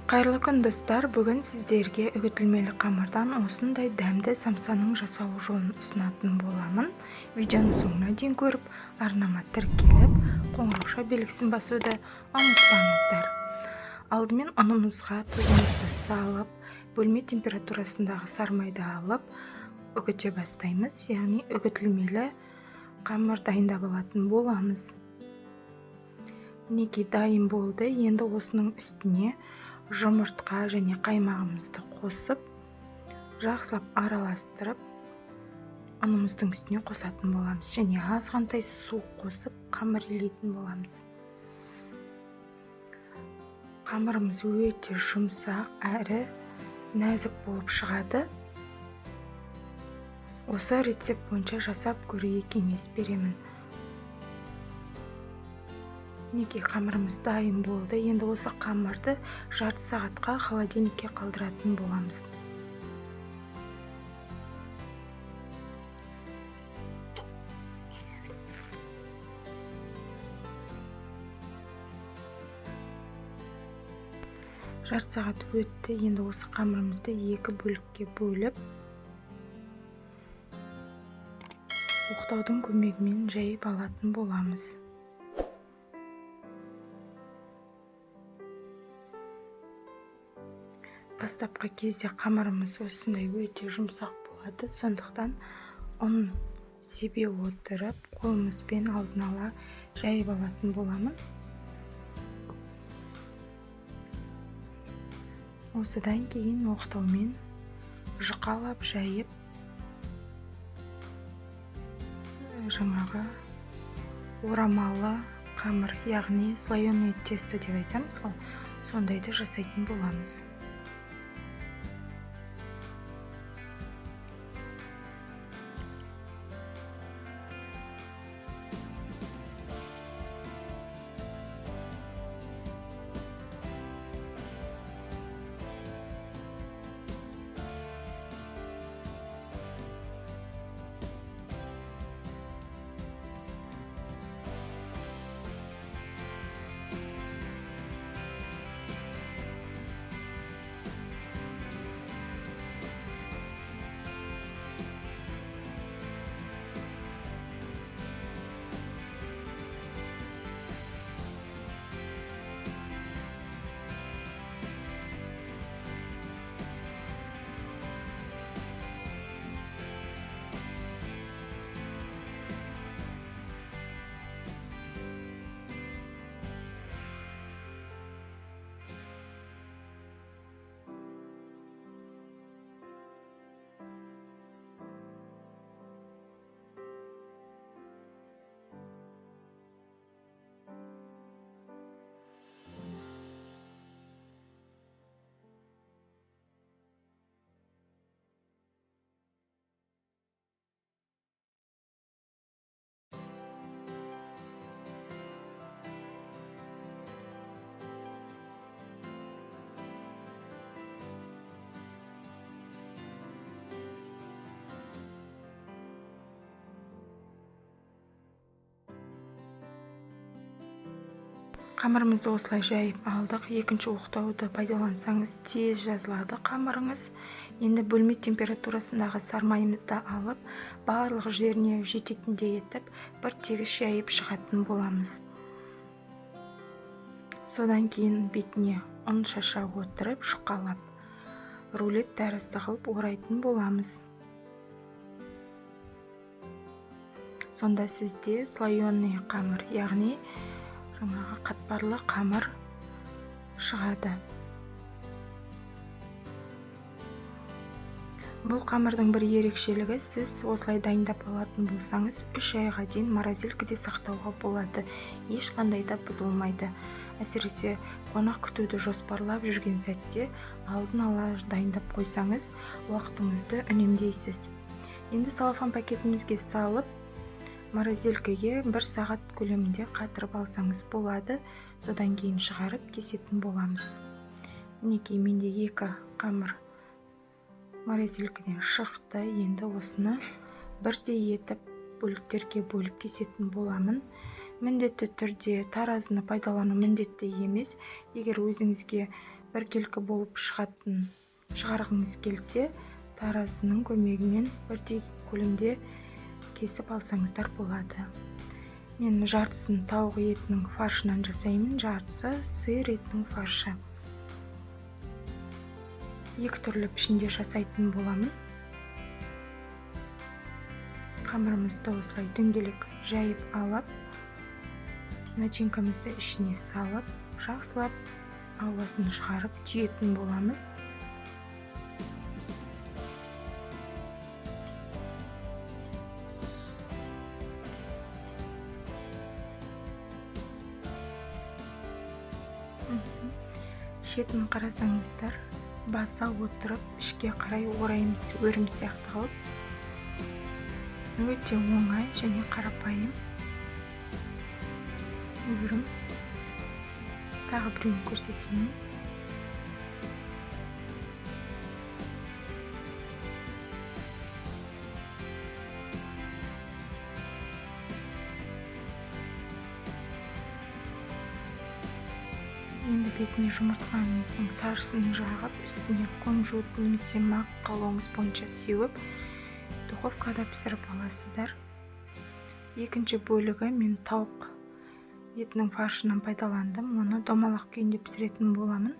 Қайырлы күн достар, бүгін сіздерге үгітілмелі қамырдан осындай дәмді самсаның жасалу жолын ұсынатын боламын. Видеоны соңына дейін көріп, арнама тіркеліп, қоңырауша белгісін басуды ұмытпаңыздар. Алдымен ұнымызға тұзымызды салып, бөлме температурасындағы сармайды алып, үгіте бастаймыз, яғни үгітілмелі қамыр дайындап алатын боламыз. Мінекей дайын болды. Енді осының үстіне жұмыртқа және қаймағымызды қосып, жақсылап араластырып, ұнымыздың үстіне қосатын боламыз. Және азғантай су қосып, қамыр илейтін боламыз. Қамырымыз өте жұмсақ әрі нәзік болып шығады. Осы рецепт бойынша жасап көруге кеңес беремін. Мінекей қамырымыз дайын болды. Енді осы қамырды жарты сағатқа холодильникке қалдыратын боламыз. Жарты сағат өтті. Енді осы қамырымызды екі бөлікке бөліп, оқтаудың көмегімен жайып алатын боламыз. Бастапқы кезде қамырымыз осындай өте жұмсақ болады, сондықтан ұн себе отырып, қолымызбен алдын ала жайып алатын боламын. Осыдан кейін оқтаумен жұқалап жайып, жаңағы орамалы қамыр, яғни слоеный тесто деп айтамыз ғой, сондайды жасайтын боламыз. Қамырымызды осылай жайып алдық. Екінші оқтауды пайдалансаңыз тез жазылады қамырыңыз. Енді бөлме температурасындағы сармайымызды алып, барлық жеріне жететіндей етіп, бір тегіс жайып шығатын боламыз. Содан кейін бетіне ұн шаша отырып, жұқалап, рулет тәрізді қылып орайтын боламыз. Сонда сізде слоеный қамыр, яғни жаңағы қатпарлы қамыр шығады. Бұл қамырдың бір ерекшелігі, сіз осылай дайындап алатын болсаңыз, 3 айға дейін морозилкеде сақтауға болады. Ешқандай да бұзылмайды. Әсіресе қонақ күтуді жоспарлап жүрген сәтте алдын ала дайындап қойсаңыз, уақытыңызды үнемдейсіз. Енді салафан пакетімізге салып, морозилкеге 1 сағат көлемінде қатырып алсаңыз болады. Содан кейін шығарып кесетін боламыз. Мінекей менде 2 қамыр морозилкеден шықты. Енді осыны бірдей етіп бөліктерге бөліп кесетін боламын. Міндетті түрде таразыны пайдалану міндетті емес. Егер өзіңізге біркелкі болып шығарғыңыз келсе, таразының көмегімен бірдей көлемде кесіп алсаңыздар болады. Мен жартысын тауық етінің фаршынан жасаймын, жартысы сиыр етінің фаршы. Екі түрлі пішінде жасайтын боламын. Қамырымызды осылай дөңгелек жайып алып, начинкамызды ішіне салып, жақсылап ауасын шығарып түйетін боламыз. Шетін қарасаңыздар, баса отырып ішке қарай ораймыз, өрім сияқты қылып. Өте оңай және қарапайым өрім. Тағы біреуін көрсетейін. Енді бетіне жұмыртқамыздың сарысын жағып, үстіне кунжут немесе мақ қалауыңыз бойынша сеуіп, духовкада пісіріп аласыздар. Екінші бөлігі мен тауық етінің фаршынан пайдаландым. Оны домалақ күйінде пісіретін боламын.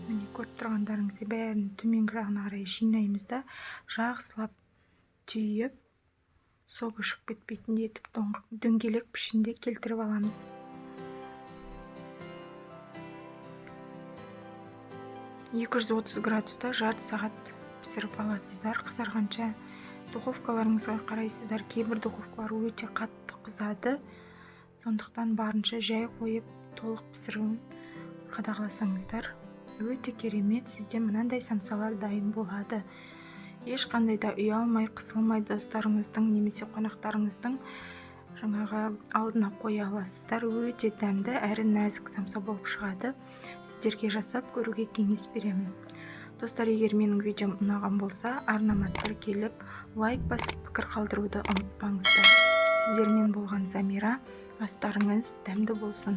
Міне көріп тұрғандарыңыздай бәрін төменгі жағына қарай жинаймыз да, жақсылап түйіп, соғы шығып кетпейтіндей етіп дөңгелек пішінде келтіріп аламыз. градуста жарты сағат пісіріп аласыздар. Қызарғанша духовкаларыңызға қарайсыздар. Кейбір духовкалар өте қатты қызады. Сондықтан барынша жай қойып, толық пісіруін қадағаласаңыздар, өте керемет, сізде мынандай самсалар дайын болады. Ешқандай да ұялмай, қысылмай достарыңыздың немесе қонақтарыңыздың жаңағы алдына қоя аласыздар. Өте дәмді әрі нәзік самса болып шығады. Сіздерге жасап көруге кеңес беремін. Достар, егер менің видеом ұнаған болса, арнама тіркеліп, лайк басып, пікір қалдыруды ұмытпаңыздар. Сіздермен болған Замира. Астарыңыз дәмді болсын.